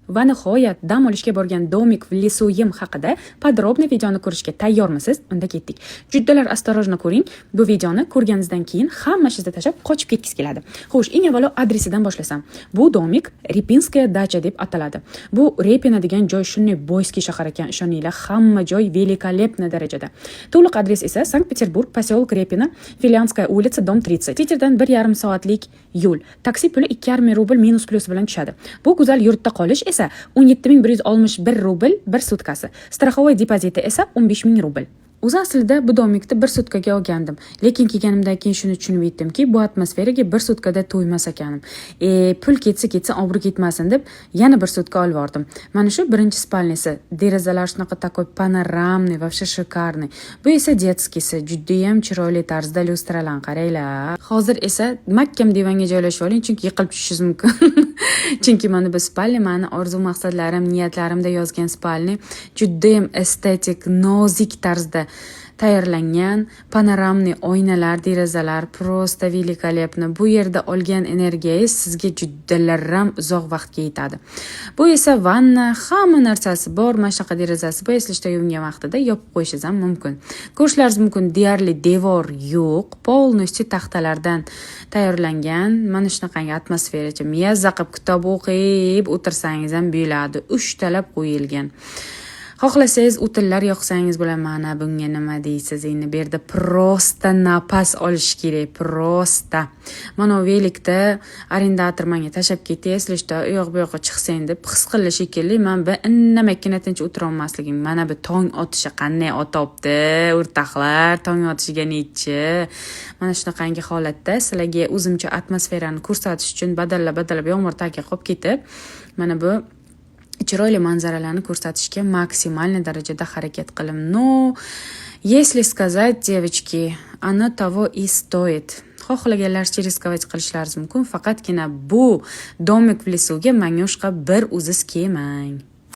Va nihoyat dam olishga borgan domik v Lesuyim haqida podrobniy videoni ko'rishga tayyormisiz? Unda ketdik. Juddalar astorojno ko'ring. Bu videoni ko'rganingizdan keyin hamma ishni tashlab qochib ketgis keladi. Xo'sh, eng avvalo adresidan boshlasam. Bu domik Repinskaya dacha deb ataladi. Bu Repina degan joy shunday boyskiy shahar ekan, ishoninglar, hamma joy великолепный darajada. To'liq adres esa Sankt-Peterburg, posyolok Repina, Filyanskaya ulitsa, dom 30. Twitterdan 1,5 soatlik yo'l. Taksi puli 2,5 rubl minus plus bilan tushadi. Bu go'zal yurtda qolish esa 17,161 rubl bir sutkasi. Страховой depoziti esa 15,000 rubl. O'zi aslida bu domikni bir sutkaga olgandim. Lekin kelganimdan keyin shuni tushunib yetdimki, bu atmosferaga bir sutkada to'ymas ekanim. Pul ketsa obro' ketmasin deb yana bir sutka olib bordim. Mana shu birinchi spalnisi. Derazalar shunaqa takoy panoramniy, вообще шикарный. Bu esa detskisi, juda ham chiroyli tarzda lyustralan, qaranglar. Hozir esa mahkam divanga joylashib oling, chunki yiqilib tushishingiz mumkin. Chunki mana bu spalni meni orzu maqsadlarim, niyatlarimda yozgan spalni juda ham estetik, nozik tarzda tayyorlangan, panoramniy oynalar, derazalar, prosta великолепно. Bu yerda olgan energiyangiz sizga juddalarram uzoq vaqtga yetadi. Bu esa vanna, hamma narsasi bor, mana shunaqa derazasi bor, eslashda yuvingan vaqtida yopib qo'yishingiz ham mumkin. Ko'rishlaringiz mumkin, deyarli devor yo'q, polностью taxtalardan tayyorlangan. Mana shunaqangi atmosferacha miyazza qilib kitob o'qib o'tirsangiz ham bo'ladi. 3 talab qo'yilgan. Xohlasangiz o'tinlar yoqsangiz bo'ladi. Mana bunga nima deysiz? Endi bu yerda prosta napas olish kerak, prosta. Mana velikda arendator menga tashab ketyapsizlar, u yoq bu yoqqa chiqsang deb his qildi shekilli. Men bu indamakkina tinch o'tira olmasligim. Mana bu tong otishi qanday otobdi, o'rtoqlar, tong otishiga nechi. Mana shunaqangi holatda sizlarga o'zimcha atmosferani ko'rsatish uchun badallab yomg'ir tagiga qolib ketib, mana bu chiroyli manzaralarni ko'rsatishga maksimalniy darajada harakat qilim. No, если сказать, девочки, оно того и стоит. Xohlaganlarcha riskovать qilishlaringiz mumkin, faqatgina bu domik v lesuga manyoshqa bir o'ziz kelmang.